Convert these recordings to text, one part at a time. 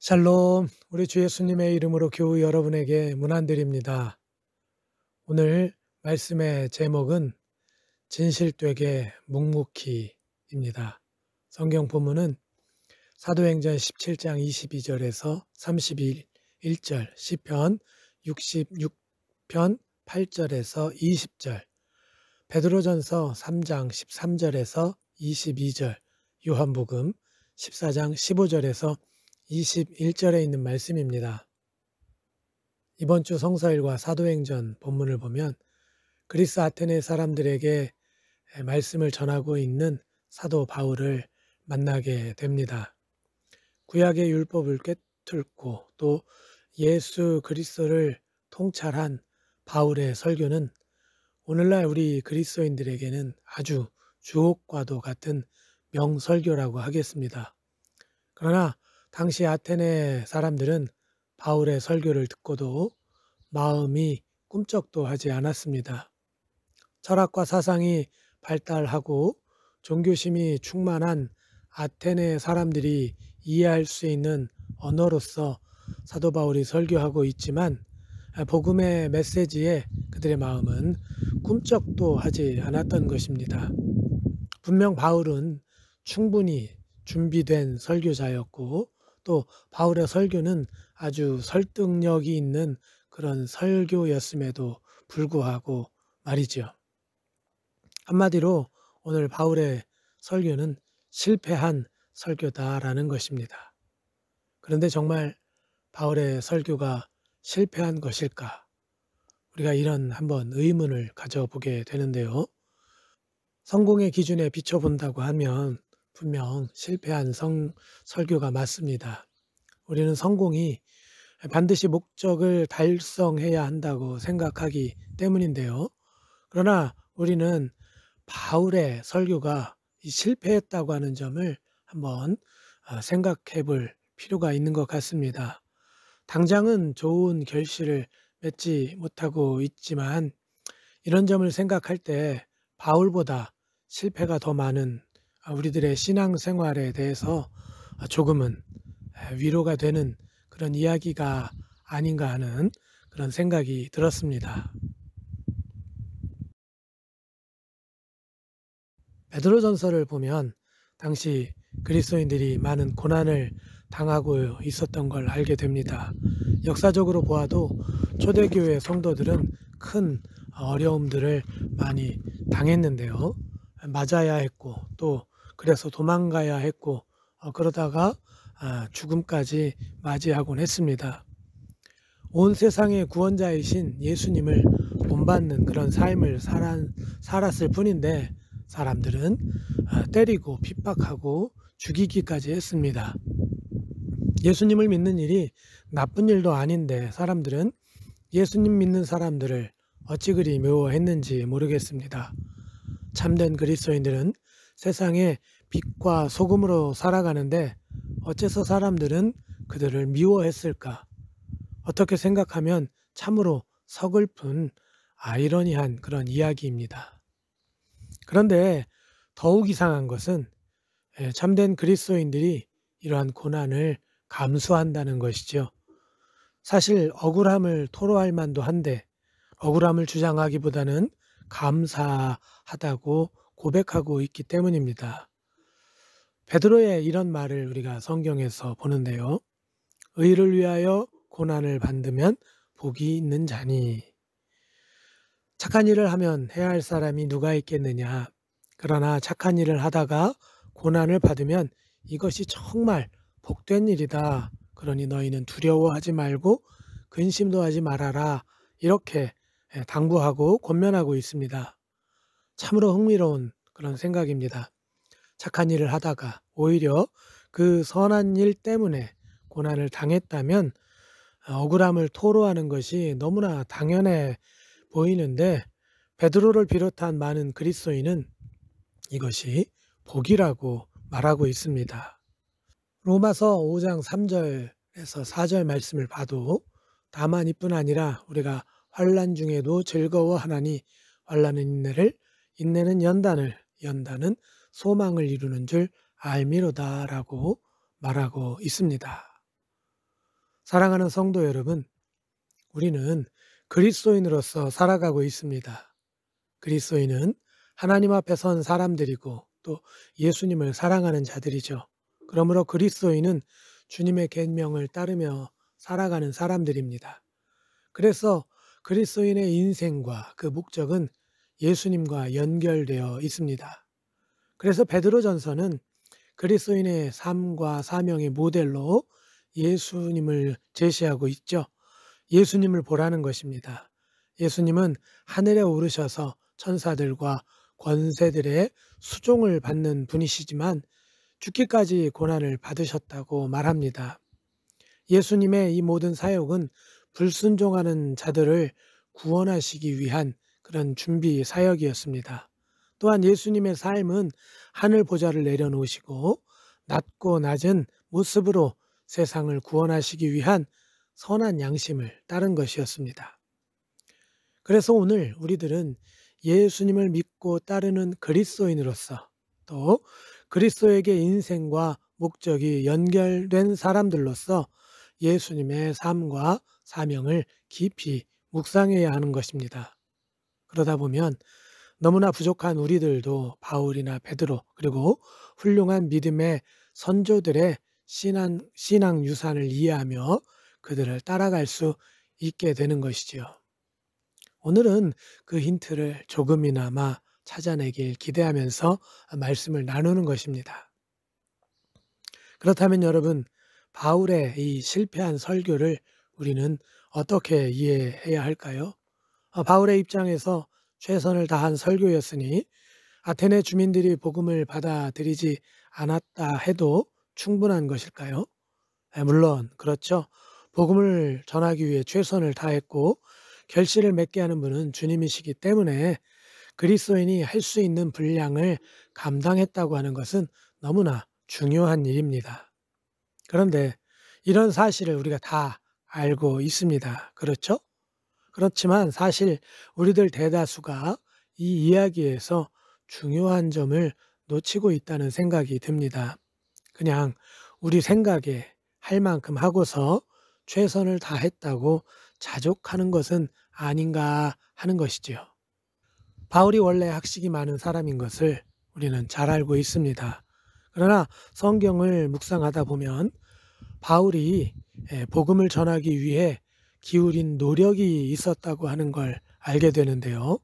샬롬, 우리 주 예수님의 이름으로 교우 여러분에게 문안드립니다. 오늘 말씀의 제목은 진실되게 묵묵히입니다. 성경 본문은 사도행전 17장 22절에서 31절, 시편 66편 8절에서 20절, 베드로전서 3장 13절에서 22절, 요한복음 14장 15절에서 21절에 있는 말씀입니다. 이번 주 성서일과 사도행전 본문을 보면 그리스 아테네 사람들에게 말씀을 전하고 있는 사도 바울을 만나게 됩니다. 구약의 율법을 꿰뚫고 또 예수 그리스도를 통찰한 바울의 설교는 오늘날 우리 그리스도인들에게는 아주 주옥과도 같은 명설교라고 하겠습니다. 그러나 당시 아테네 사람들은 바울의 설교를 듣고도 마음이 꿈쩍도 하지 않았습니다. 철학과 사상이 발달하고 종교심이 충만한 아테네 사람들이 이해할 수 있는 언어로서 사도 바울이 설교하고 있지만 복음의 메시지에 그들의 마음은 꿈쩍도 하지 않았던 것입니다. 분명 바울은 충분히 준비된 설교자였고 또 바울의 설교는 아주 설득력이 있는 그런 설교였음에도 불구하고 말이죠. 한마디로 오늘 바울의 설교는 실패한 설교다라는 것입니다. 그런데 정말 바울의 설교가 실패한 것일까? 우리가 이런 한번 의문을 가져보게 되는데요. 성공의 기준에 비춰본다고 하면 분명 실패한 설교가 맞습니다. 우리는 성공이 반드시 목적을 달성해야 한다고 생각하기 때문인데요. 그러나 우리는 바울의 설교가 실패했다고 하는 점을 한번 생각해 볼 필요가 있는 것 같습니다. 당장은 좋은 결실을 맺지 못하고 있지만 이런 점을 생각할 때 바울보다 실패가 더 많은 우리들의 신앙생활에 대해서 조금은 위로가 되는 그런 이야기가 아닌가 하는 그런 생각이 들었습니다. 베드로전서를 보면 당시 그리스도인들이 많은 고난을 당하고 있었던 걸 알게 됩니다. 역사적으로 보아도 초대교회 성도들은 큰 어려움들을 많이 당했는데요. 맞아야 했고 또 그래서 도망가야 했고 그러다가 죽음까지 맞이하곤 했습니다. 온 세상의 구원자이신 예수님을 본받는 그런 삶을 살았을 뿐인데 사람들은 때리고 핍박하고 죽이기까지 했습니다. 예수님을 믿는 일이 나쁜 일도 아닌데 사람들은 예수님 믿는 사람들을 어찌 그리 미워했는지 모르겠습니다. 참된 그리스도인들은 세상에 빛과 소금으로 살아가는데 어째서 사람들은 그들을 미워했을까? 어떻게 생각하면 참으로 서글픈 아이러니한 그런 이야기입니다. 그런데 더욱 이상한 것은 참된 그리스도인들이 이러한 고난을 감수한다는 것이죠. 사실 억울함을 토로할 만도 한데 억울함을 주장하기보다는 감사하다고 고백하고 있기 때문입니다. 베드로의 이런 말을 우리가 성경에서 보는데요. 의를 위하여 고난을 받으면 복이 있는 자니. 착한 일을 하면 해야 할 사람이 누가 있겠느냐. 그러나 착한 일을 하다가 고난을 받으면 이것이 정말 복된 일이다. 그러니 너희는 두려워하지 말고 근심도 하지 말아라. 이렇게 당부하고 권면하고 있습니다. 참으로 흥미로운 그런 생각입니다. 착한 일을 하다가 오히려 그 선한 일 때문에 고난을 당했다면 억울함을 토로하는 것이 너무나 당연해 보이는데 베드로를 비롯한 많은 그리스도인은 이것이 복이라고 말하고 있습니다. 로마서 5장 3절에서 4절 말씀을 봐도 다만 이뿐 아니라 우리가 환난 중에도 즐거워하나니 환난은 인내를, 인내는 연단을, 연단은 소망을 이루는 줄 알미로다라고 말하고 있습니다. 사랑하는 성도 여러분, 우리는 그리스도인으로서 살아가고 있습니다. 그리스도인은 하나님 앞에 선 사람들이고 또 예수님을 사랑하는 자들이죠. 그러므로 그리스도인은 주님의 계명을 따르며 살아가는 사람들입니다. 그래서 그리스도인의 인생과 그 목적은 예수님과 연결되어 있습니다. 그래서 베드로전서는 그리스도인의 삶과 사명의 모델로 예수님을 제시하고 있죠. 예수님을 보라는 것입니다. 예수님은 하늘에 오르셔서 천사들과 권세들의 수종을 받는 분이시지만 죽기까지 고난을 받으셨다고 말합니다. 예수님의 이 모든 사역은 불순종하는 자들을 구원하시기 위한 그런 준비 사역이었습니다. 또한 예수님의 삶은 하늘 보좌를 내려놓으시고 낮고 낮은 모습으로 세상을 구원하시기 위한 선한 양심을 따른 것이었습니다. 그래서 오늘 우리들은 예수님을 믿고 따르는 그리스도인으로서 또 그리스도에게 인생과 목적이 연결된 사람들로서 예수님의 삶과 사명을 깊이 묵상해야 하는 것입니다. 그러다 보면 너무나 부족한 우리들도 바울이나 베드로 그리고 훌륭한 믿음의 선조들의 신앙 유산을 이해하며 그들을 따라갈 수 있게 되는 것이지요. 오늘은 그 힌트를 조금이나마 찾아내길 기대하면서 말씀을 나누는 것입니다. 그렇다면 여러분, 바울의 이 실패한 설교를 우리는 어떻게 이해해야 할까요? 바울의 입장에서 최선을 다한 설교였으니 아테네 주민들이 복음을 받아들이지 않았다 해도 충분한 것일까요? 물론 그렇죠. 복음을 전하기 위해 최선을 다했고 결실을 맺게 하는 분은 주님이시기 때문에 그리스도인이 할 수 있는 분량을 감당했다고 하는 것은 너무나 중요한 일입니다. 그런데 이런 사실을 우리가 다 알고 있습니다. 그렇죠? 그렇지만 사실 우리들 대다수가 이 이야기에서 중요한 점을 놓치고 있다는 생각이 듭니다. 그냥 우리 생각에 할 만큼 하고서 최선을 다했다고 자족하는 것은 아닌가 하는 것이지요. 바울이 원래 학식이 많은 사람인 것을 우리는 잘 알고 있습니다. 그러나 성경을 묵상하다 보면 바울이 복음을 전하기 위해 기울인 노력이 있었다고 하는 걸 알게 되는데요.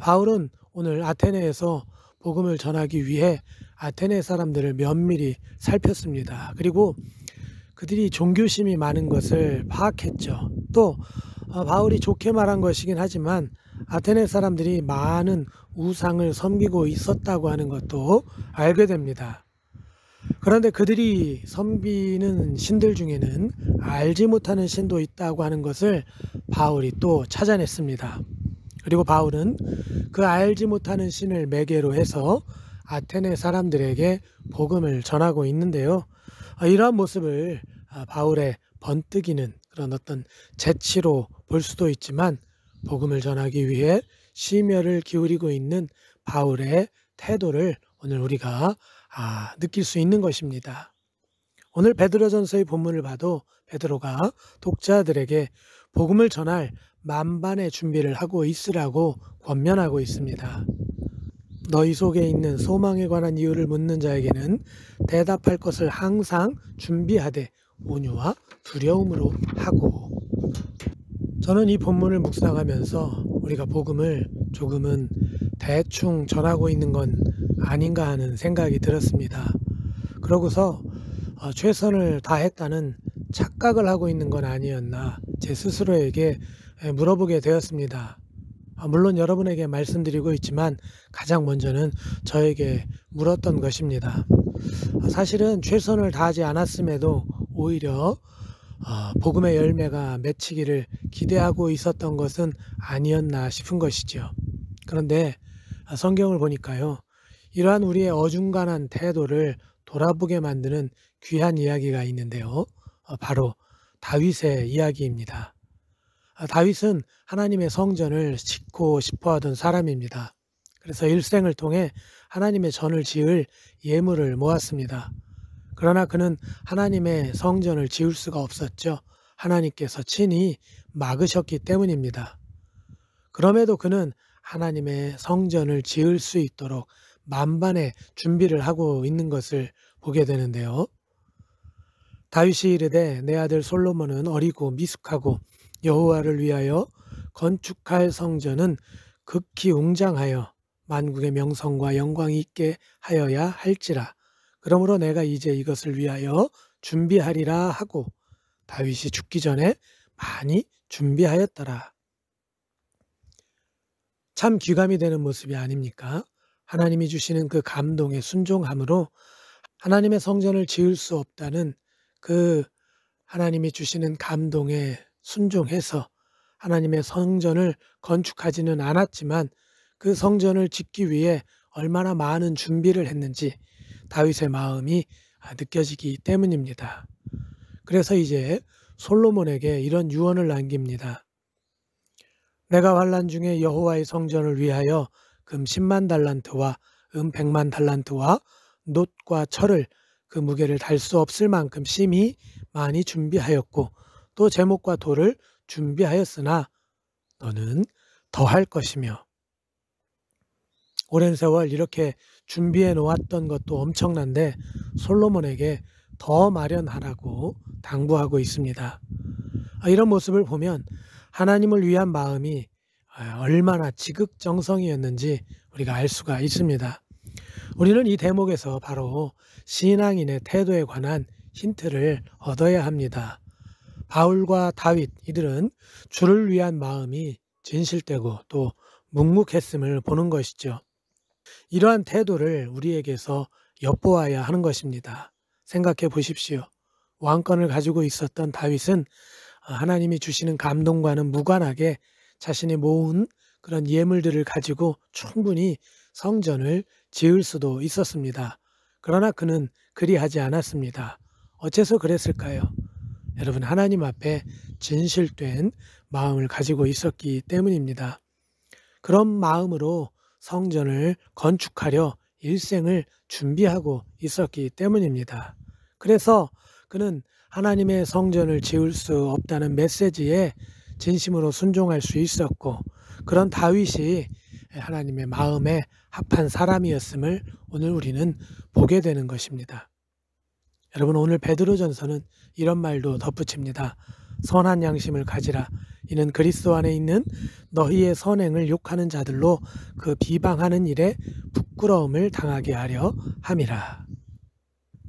바울은 오늘 아테네에서 복음을 전하기 위해 아테네 사람들을 면밀히 살폈습니다. 그리고 그들이 종교심이 많은 것을 파악했죠. 또 바울이 좋게 말한 것이긴 하지만 아테네 사람들이 많은 우상을 섬기고 있었다고 하는 것도 알게 됩니다. 그런데 그들이 섬기는 신들 중에는 알지 못하는 신도 있다고 하는 것을 바울이 또 찾아냈습니다. 그리고 바울은 그 알지 못하는 신을 매개로 해서 아테네 사람들에게 복음을 전하고 있는데요. 이러한 모습을 바울의 번뜩이는 그런 어떤 재치로 볼 수도 있지만 복음을 전하기 위해 심혈을 기울이고 있는 바울의 태도를 오늘 우리가 느낄 수 있는 것입니다. 오늘 베드로전서의 본문을 봐도 베드로가 독자들에게 복음을 전할 만반의 준비를 하고 있으라고 권면하고 있습니다. 너희 속에 있는 소망에 관한 이유를 묻는 자에게는 대답할 것을 항상 준비하되 온유와 두려움으로 하고. 저는 이 본문을 묵상하면서 우리가 복음을 조금은 대충 전하고 있는 건 아닌가 하는 생각이 들었습니다. 그러고서 최선을 다했다는 착각을 하고 있는 건 아니었나 제 스스로에게 물어보게 되었습니다. 물론 여러분에게 말씀드리고 있지만 가장 먼저는 저에게 물었던 것입니다. 사실은 최선을 다하지 않았음에도 오히려 복음의 열매가 맺히기를 기대하고 있었던 것은 아니었나 싶은 것이죠. 그런데 성경을 보니까요, 이러한 우리의 어중간한 태도를 돌아보게 만드는 귀한 이야기가 있는데요. 바로 다윗의 이야기입니다. 다윗은 하나님의 성전을 짓고 싶어 하던 사람입니다. 그래서 일생을 통해 하나님의 전을 지을 예물을 모았습니다. 그러나 그는 하나님의 성전을 지을 수가 없었죠. 하나님께서 친히 막으셨기 때문입니다. 그럼에도 그는 하나님의 성전을 지을 수 있도록 만반의 준비를 하고 있는 것을 보게 되는데요. 다윗이 이르되 내 아들 솔로몬은 어리고 미숙하고 여호와를 위하여 건축할 성전은 극히 웅장하여 만국의 명성과 영광이 있게 하여야 할지라. 그러므로 내가 이제 이것을 위하여 준비하리라 하고 다윗이 죽기 전에 많이 준비하였더라. 참 귀감이 되는 모습이 아닙니까? 하나님이 주시는 그 감동의 순종함으로 하나님의 성전을 지을 수 없다는 그 하나님이 주시는 감동에 순종해서 하나님의 성전을 건축하지는 않았지만 그 성전을 짓기 위해 얼마나 많은 준비를 했는지 다윗의 마음이 느껴지기 때문입니다. 그래서 이제 솔로몬에게 이런 유언을 남깁니다. 내가 환난 중에 여호와의 성전을 위하여 금 10만 달란트와 은 100만 달란트와 놋과 철을 그 무게를 달 수 없을 만큼 심히 많이 준비하였고 또 제목과 돌을 준비하였으나 너는 더할 것이며. 오랜 세월 이렇게 준비해 놓았던 것도 엄청난데 솔로몬에게 더 마련하라고 당부하고 있습니다. 이런 모습을 보면 하나님을 위한 마음이 얼마나 지극정성이었는지 우리가 알 수가 있습니다. 우리는 이 대목에서 바로 신앙인의 태도에 관한 힌트를 얻어야 합니다. 바울과 다윗 이들은 주를 위한 마음이 진실되고 또 묵묵했음을 보는 것이죠. 이러한 태도를 우리에게서 엿보아야 하는 것입니다. 생각해 보십시오. 왕권을 가지고 있었던 다윗은 하나님이 주시는 감동과는 무관하게 자신이 모은 그런 예물들을 가지고 충분히 성전을 지을 수도 있었습니다. 그러나 그는 그리하지 않았습니다. 어째서 그랬을까요? 여러분, 하나님 앞에 진실된 마음을 가지고 있었기 때문입니다. 그런 마음으로 성전을 건축하려 일생을 준비하고 있었기 때문입니다. 그래서 그는 하나님의 성전을 지을 수 없다는 메시지에 진심으로 순종할 수 있었고 그런 다윗이 하나님의 마음에 합한 사람이었음을 오늘 우리는 보게 되는 것입니다. 여러분, 오늘 베드로전서는 이런 말도 덧붙입니다. 선한 양심을 가지라. 이는 그리스도 안에 있는 너희의 선행을 욕하는 자들로 그 비방하는 일에 부끄러움을 당하게 하려 함이라.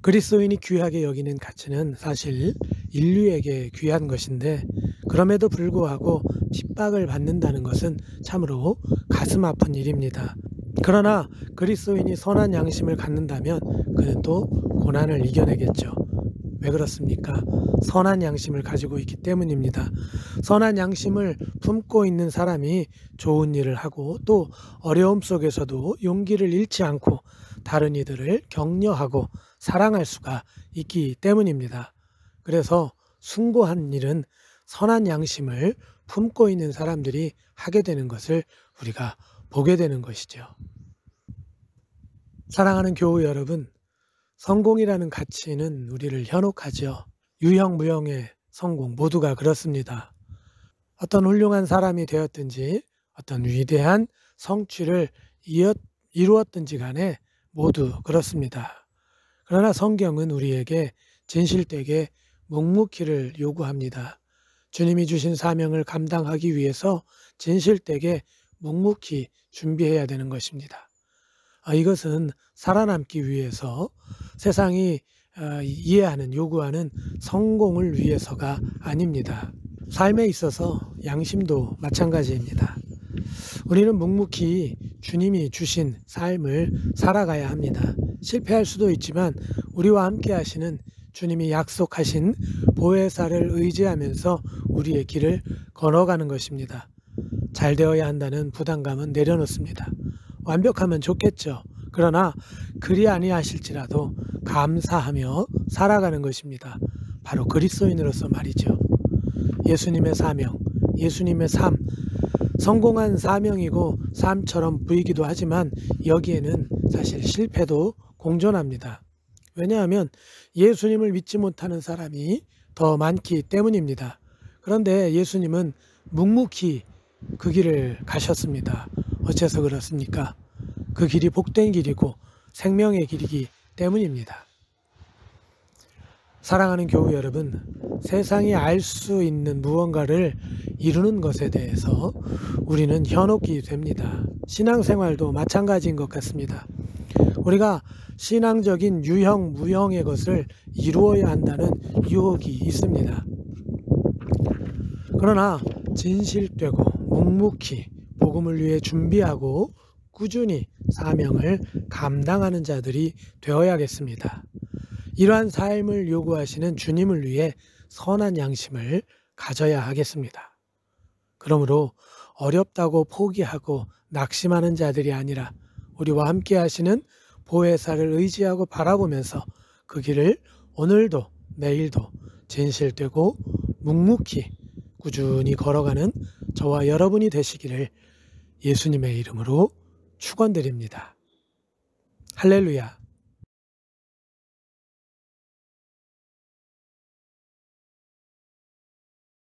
그리스도인이 귀하게 여기는 가치는 사실 인류에게 귀한 것인데 그럼에도 불구하고 핍박을 받는다는 것은 참으로 가슴 아픈 일입니다. 그러나 그리스도인이 선한 양심을 갖는다면 그는 또 고난을 이겨내겠죠. 왜 그렇습니까? 선한 양심을 가지고 있기 때문입니다. 선한 양심을 품고 있는 사람이 좋은 일을 하고 또 어려움 속에서도 용기를 잃지 않고 다른 이들을 격려하고 사랑할 수가 있기 때문입니다. 그래서 숭고한 일은 선한 양심을 품고 있는 사람들이 하게 되는 것을 우리가 보게 되는 것이죠. 사랑하는 교우 여러분, 성공이라는 가치는 우리를 현혹하죠. 유형, 무형의 성공 모두가 그렇습니다. 어떤 훌륭한 사람이 되었든지 어떤 위대한 성취를 이루었든지 간에 모두 그렇습니다. 그러나 성경은 우리에게 진실되게 묵묵히를 요구합니다. 주님이 주신 사명을 감당하기 위해서 진실되게 묵묵히 준비해야 되는 것입니다. 이것은 살아남기 위해서 세상이 이해하는, 요구하는 성공을 위해서가 아닙니다. 삶에 있어서 양심도 마찬가지입니다. 우리는 묵묵히 주님이 주신 삶을 살아가야 합니다. 실패할 수도 있지만 우리와 함께 하시는 주님이 약속하신 보혜사를 의지하면서 우리의 길을 걸어가는 것입니다. 잘 되어야 한다는 부담감은 내려놓습니다. 완벽하면 좋겠죠. 그러나 그리 아니하실지라도 감사하며 살아가는 것입니다. 바로 그리스도인으로서 말이죠. 예수님의 사명, 예수님의 삶, 성공한 사명이고 삶처럼 보이기도 하지만 여기에는 사실 실패도 공존합니다. 왜냐하면 예수님을 믿지 못하는 사람이 더 많기 때문입니다. 그런데 예수님은 묵묵히 그 길을 가셨습니다. 어째서 그렇습니까? 그 길이 복된 길이고 생명의 길이기 때문입니다. 사랑하는 교우 여러분, 세상이 알 수 있는 무언가를 이루는 것에 대해서 우리는 현혹이 됩니다. 신앙생활도 마찬가지인 것 같습니다. 우리가 신앙적인 유형, 무형의 것을 이루어야 한다는 유혹이 있습니다. 그러나 진실되고 묵묵히 복음을 위해 준비하고 꾸준히 사명을 감당하는 자들이 되어야겠습니다. 이러한 삶을 요구하시는 주님을 위해 선한 양심을 가져야 하겠습니다. 그러므로 어렵다고 포기하고 낙심하는 자들이 아니라 우리와 함께 하시는 보혜사를 의지하고 바라보면서 그 길을 오늘도 내일도 진실되고 묵묵히 꾸준히 걸어가는 저와 여러분이 되시기를 예수님의 이름으로 축원드립니다. 할렐루야.